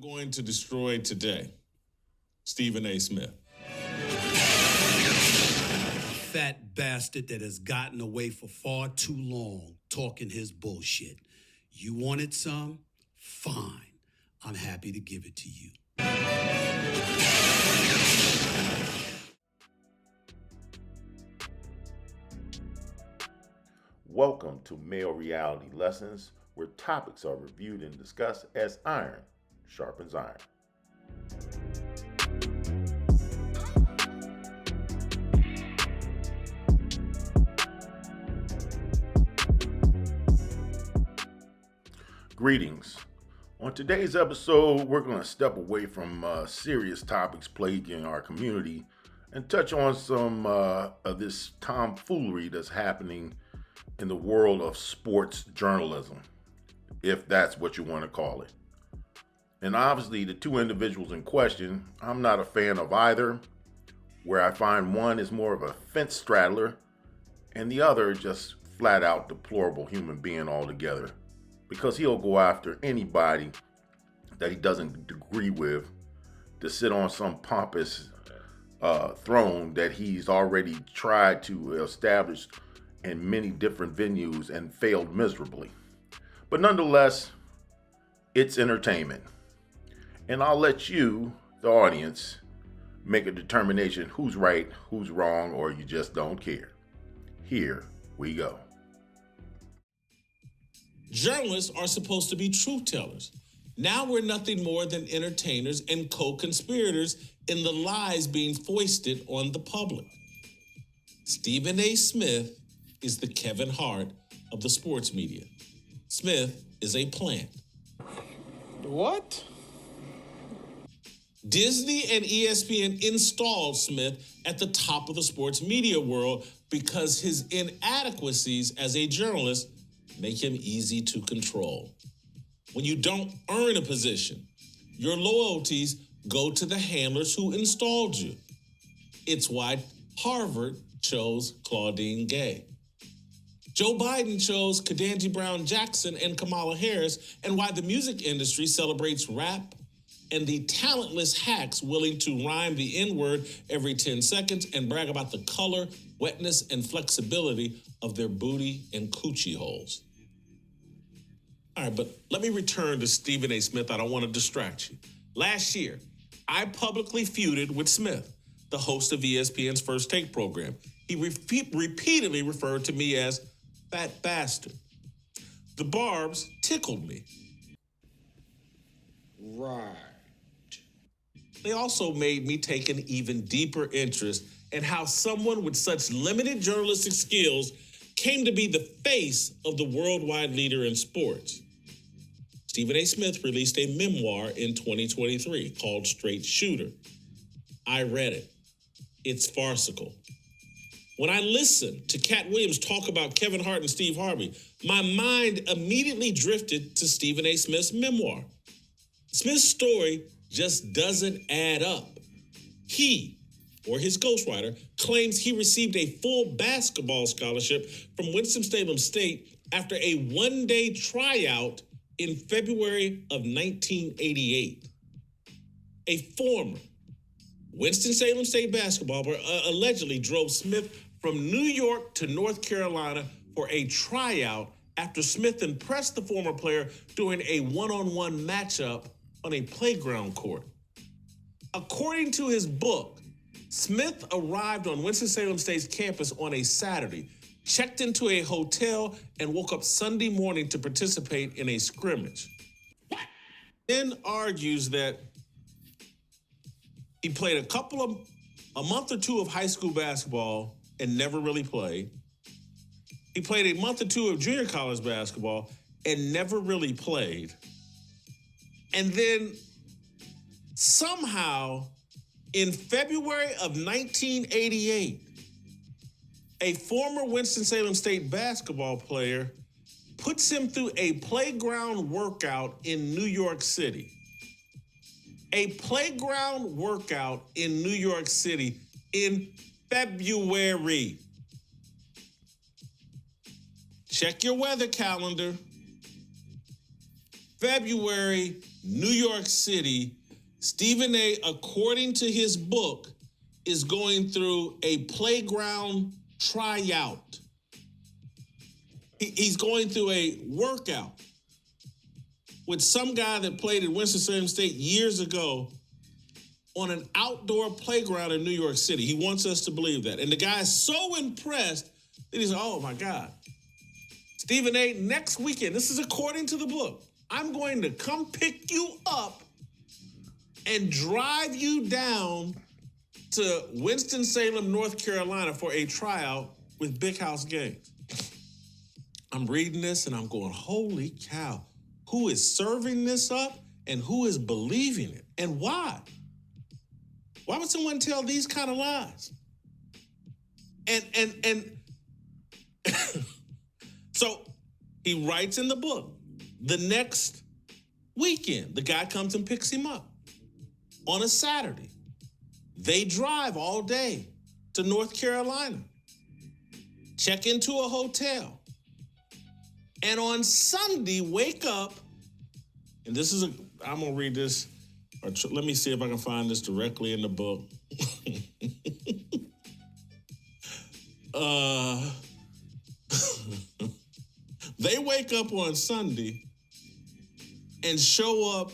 going to destroy today. Stephen A. Smith. Fat bastard that has gotten away for far too long talking his bullshit. You wanted some? Fine. I'm happy to give it to you. Welcome to Male Reality Lessons, where topics are reviewed and discussed as iron sharpens iron. Greetings. On today's episode, we're going to step away from serious topics plaguing our community and touch on some of this tomfoolery that's happening in the world of sports journalism, if that's what you want to call it. And obviously, the two individuals in question, I'm not a fan of either, where I find one is more of a fence straddler and the other just flat out deplorable human being altogether, because he'll go after anybody that he doesn't agree with to sit on some pompous throne that he's already tried to establish in many different venues and failed miserably. But nonetheless, it's entertainment. And I'll let you, the audience, make a determination who's right, who's wrong, or you just don't care. Here we go. Journalists are supposed to be truth tellers. Now we're nothing more than entertainers and co-conspirators in the lies being foisted on the public. Stephen A. Smith is the Kevin Hart of the sports media. Smith is a plant. What? Disney and ESPN installed Smith at the top of the sports media world because his inadequacies as a journalist make him easy to control. When you don't earn a position, your loyalties go to the handlers who installed you. It's why Harvard chose Claudine Gay. Joe Biden chose Ketanji Brown Jackson and Kamala Harris, and why the music industry celebrates rap and the talentless hacks willing to rhyme the N-word every 10 seconds and brag about the color, wetness, and flexibility of their booty and coochie holes. All right, but let me return to Stephen A. Smith. I don't want to distract you. Last year, I publicly feuded with Smith, the host of ESPN's First Take program. He repeatedly referred to me as fat bastard. The barbs tickled me. Right. They also made me take an even deeper interest in how someone with such limited journalistic skills came to be the face of the worldwide leader in sports. Stephen A. Smith released a memoir in 2023 called Straight Shooter. I read it. It's farcical. When I listened to Cat Williams talk about Kevin Hart and Steve Harvey, my mind immediately drifted to Stephen A. Smith's memoir. Smith's story just doesn't add up. He, or his ghostwriter, claims he received a full basketball scholarship from Winston-Salem State after a one-day tryout in February of 1988. A former Winston-Salem State basketball player allegedly drove Smith from New York to North Carolina for a tryout after Smith impressed the former player during a one-on-one matchup on a playground court. According to his book, Smith arrived on Winston-Salem State's campus on a Saturday, checked into a hotel, and woke up Sunday morning to participate in a scrimmage. Then argues that he played a month or two of high school basketball and never really played. He played a month or two of junior college basketball and never really played. And then somehow in February of 1988, a former Winston-Salem State basketball player puts him through a playground workout in New York City. A playground workout in New York City in February. Check your weather calendar. February, New York City, Stephen A., according to his book, is going through a playground tryout. He's going through a workout with some guy that played at Winston-Salem State years ago on an outdoor playground in New York City. He wants us to believe that. And the guy is so impressed that he's like, oh my God. Stephen A., next weekend, this is according to the book, I'm going to come pick you up and drive you down to Winston-Salem, North Carolina for a tryout with Big House Games. I'm reading this and I'm going, holy cow, who is serving this up and who is believing it? And why? Why would someone tell these kind of lies? And so he writes in the book, the next weekend, the guy comes and picks him up on a Saturday. They drive all day to North Carolina, check into a hotel, and on Sunday, wake up, and this is I'm gonna read this, let me see if I can find this directly in the book. They wake up on Sunday and show up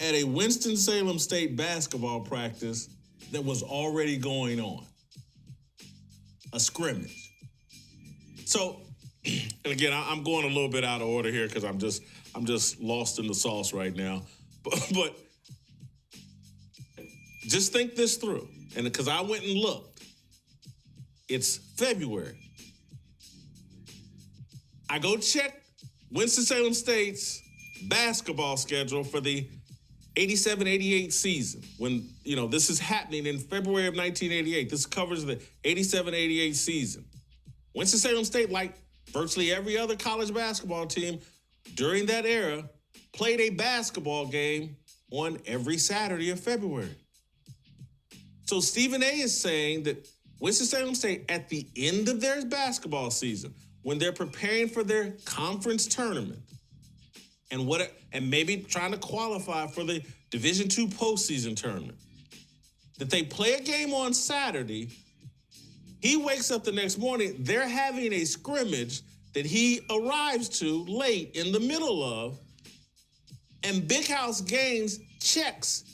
at a Winston-Salem State basketball practice that was already going on. A scrimmage. So, and again, I'm going a little bit out of order here because I'm just lost in the sauce right now. But just think this through. And because I went and looked, it's February. I go check Winston-Salem State's basketball schedule for the 87-88 season. When, this is happening in February of 1988. This covers the 87-88 season. Winston-Salem State, like virtually every other college basketball team during that era, played a basketball game on every Saturday of February. So Stephen A. is saying that Winston-Salem State, at the end of their basketball season, when they're preparing for their conference tournament, and maybe trying to qualify for the Division II postseason tournament, that they play a game on Saturday. He wakes up the next morning, they're having a scrimmage that he arrives to late in the middle of, and Big House Gaines checks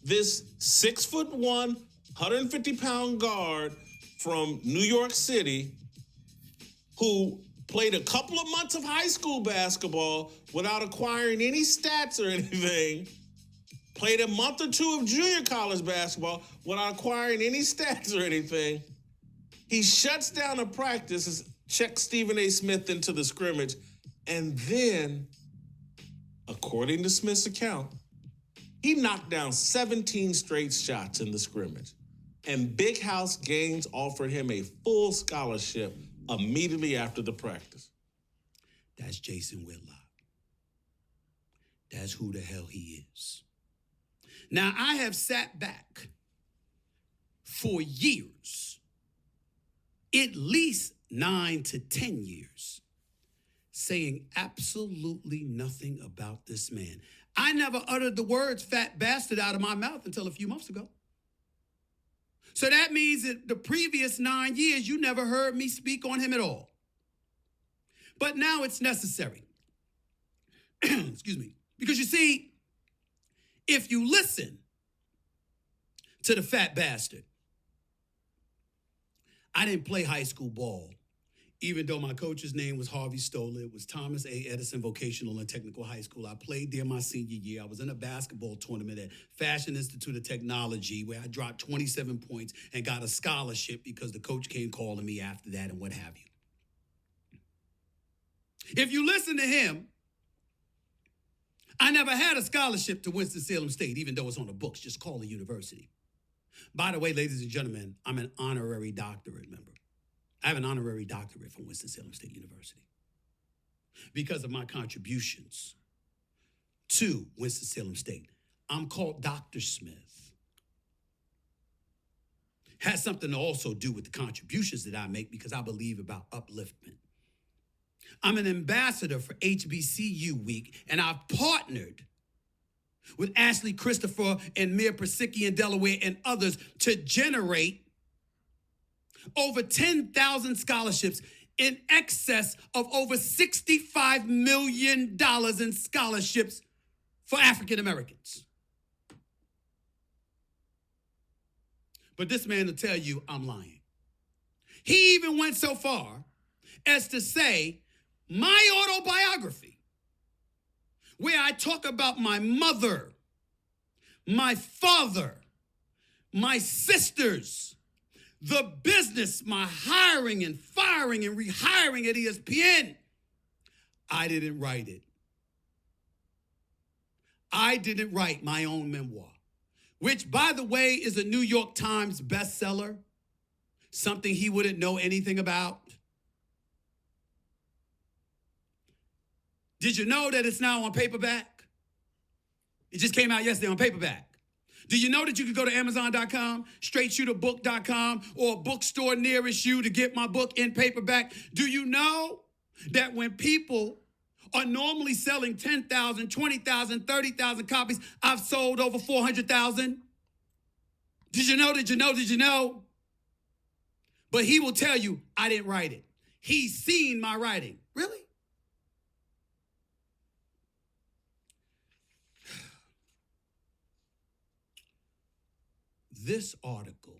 this 6'1", 150-pound guard from New York City who played a couple of months of high school basketball without acquiring any stats or anything, played a month or two of junior college basketball without acquiring any stats or anything. He shuts down a practice, checks Stephen A. Smith into the scrimmage, and then, according to Smith's account, he knocked down 17 straight shots in the scrimmage. And Big House Gaines offered him a full scholarship immediately after the practice. That's Jason Whitlock. That's who the hell he is. Now, I have sat back for years, at least 9 to 10 years, saying absolutely nothing about this man. I never uttered the words fat bastard out of my mouth until a few months ago. So that means that the previous 9 years, you never heard me speak on him at all. But now it's necessary. Excuse me. Because you see, if you listen to the fat bastard, I didn't play high school ball, even though my coach's name was Harvey Stoller. It was Thomas A. Edison Vocational and Technical High School. I played there my senior year. I was in a basketball tournament at Fashion Institute of Technology where I dropped 27 points and got a scholarship because the coach came calling me after that and what have you. If you listen to him, I never had a scholarship to Winston-Salem State, even though it's on the books. Just call the university. By the way, ladies and gentlemen, I'm an honorary doctorate member. I have an honorary doctorate from Winston-Salem State University because of my contributions to Winston-Salem State. I'm called Dr. Smith. Has something to also do with the contributions that I make because I believe about upliftment. I'm an ambassador for HBCU Week, and I've partnered with Ashley Christopher and Mir Persicki in Delaware and others to generate over 10,000 scholarships in excess of over $65 million in scholarships for African Americans. But this man will tell you I'm lying. He even went so far as to say my autobiography, where I talk about my mother, my father, my sisters, the business, my hiring and firing and rehiring at ESPN. I didn't write it. I didn't write my own memoir, which, by the way, is a New York Times bestseller, something he wouldn't know anything about. Did you know that it's now on paperback? It just came out yesterday on paperback. Do you know that you could go to Amazon.com, StraightShooterBook.com, or a bookstore nearest you to get my book in paperback? Do you know that when people are normally selling 10,000, 20,000, 30,000 copies, I've sold over 400,000? Did you know, did you know, did you know? But he will tell you, I didn't write it. He's seen my writing. Really? This article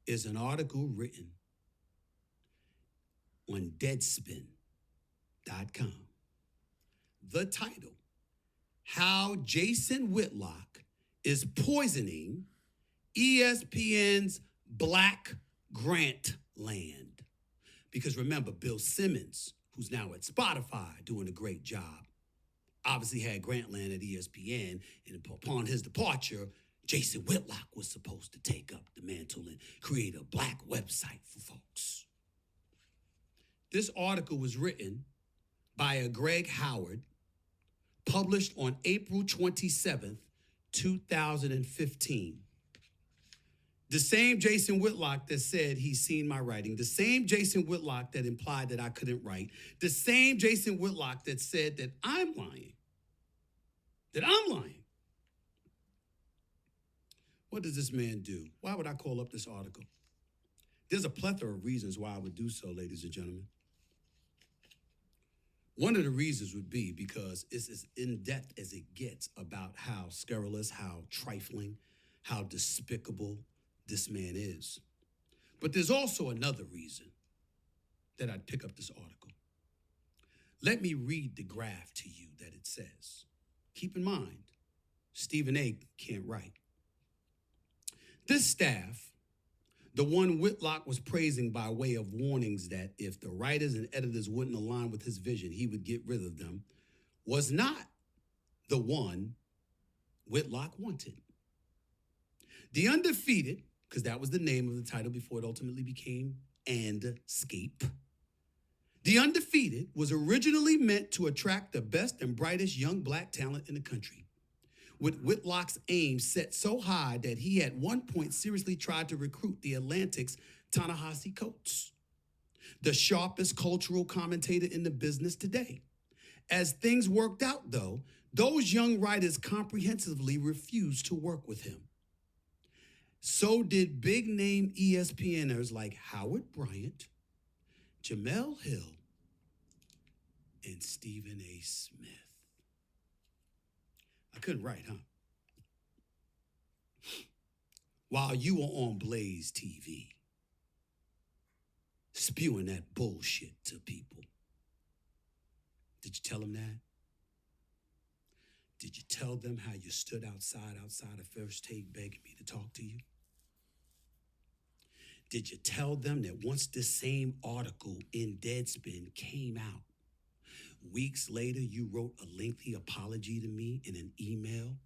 is an article written on Deadspin.com. The title, How Jason Whitlock is Poisoning ESPN's Black Grant Land. Because remember, Bill Simmons, who's now at Spotify doing a great job, obviously had Grantland at ESPN, and upon his departure, Jason Whitlock was supposed to take up the mantle and create a black website for folks. This article was written by a Greg Howard, published on April 27th, 2015. The same Jason Whitlock that said he's seen my writing, the same Jason Whitlock that implied that I couldn't write, the same Jason Whitlock that said that I'm lying. What does this man do? Why would I call up this article? There's a plethora of reasons why I would do so, ladies and gentlemen. One of the reasons would be because it's as in-depth as it gets about how scurrilous, how trifling, how despicable this man is. But there's also another reason that I'd pick up this article. Let me read the graph to you that it says. Keep in mind, Stephen A. can't write. This staff, the one Whitlock was praising by way of warnings that if the writers and editors wouldn't align with his vision, he would get rid of them, was not the one Whitlock wanted. The Undefeated, because that was the name of the title before it ultimately became Andscape. The Undefeated was originally meant to attract the best and brightest young black talent in the country, with Whitlock's aim set so high that he at one point seriously tried to recruit the Atlantic's Ta-Nehisi Coates, the sharpest cultural commentator in the business today. As things worked out, though, those young writers comprehensively refused to work with him. So did big-name ESPNers like Howard Bryant, Jamel Hill, and Stephen A. Smith. I couldn't write, huh? While you were on Blaze TV, spewing that bullshit to people. Did you tell them that? Did you tell them how you stood outside of First Take begging me to talk to you? Did you tell them that once this same article in Deadspin came out, weeks later you wrote a lengthy apology to me in an email,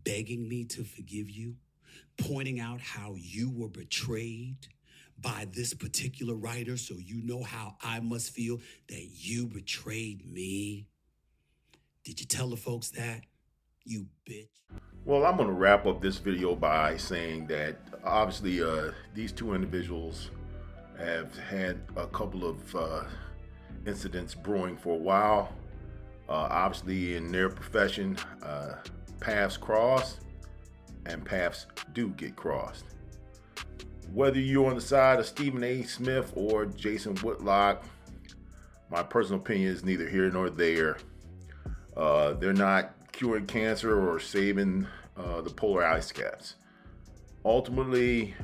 begging me to forgive you, pointing out how you were betrayed by this particular writer, so you know how I must feel that you betrayed me? Did you tell the folks that, you bitch? Well, I'm going to wrap up this video by saying that obviously these two individuals have had a couple of incidents brewing for a while. Obviously, in their profession, paths cross and paths do get crossed. Whether you're on the side of Stephen A. Smith or Jason Whitlock, my personal opinion is neither here nor there. They're not curing cancer or saving the polar ice caps. Ultimately,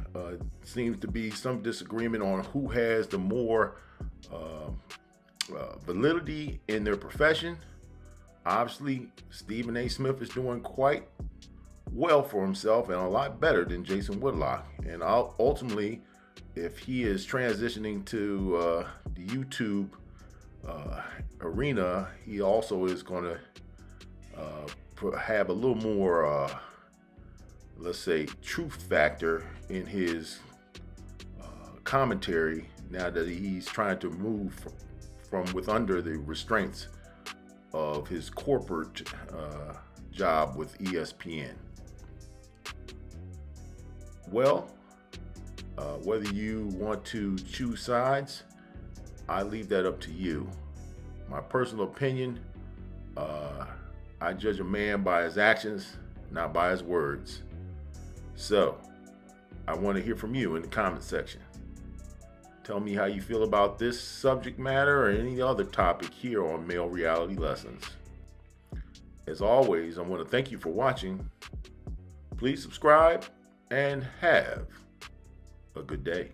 seems to be some disagreement on who has the more validity in their profession. Obviously, Stephen A. Smith is doing quite well for himself and a lot better than Jason Whitlock. And ultimately, if he is transitioning to the YouTube arena, he also is going to have a little more, let's say, truth factor in his commentary now that he's trying to move from with under the restraints of his corporate job with ESPN. Well, whether you want to choose sides, I leave that up to you. My personal opinion, I judge a man by his actions, not by his words. So, I want to hear from you in the comment section. Tell me how you feel about this subject matter or any other topic here on Male Reality Lessons. As always, I want to thank you for watching. Please subscribe and have a good day.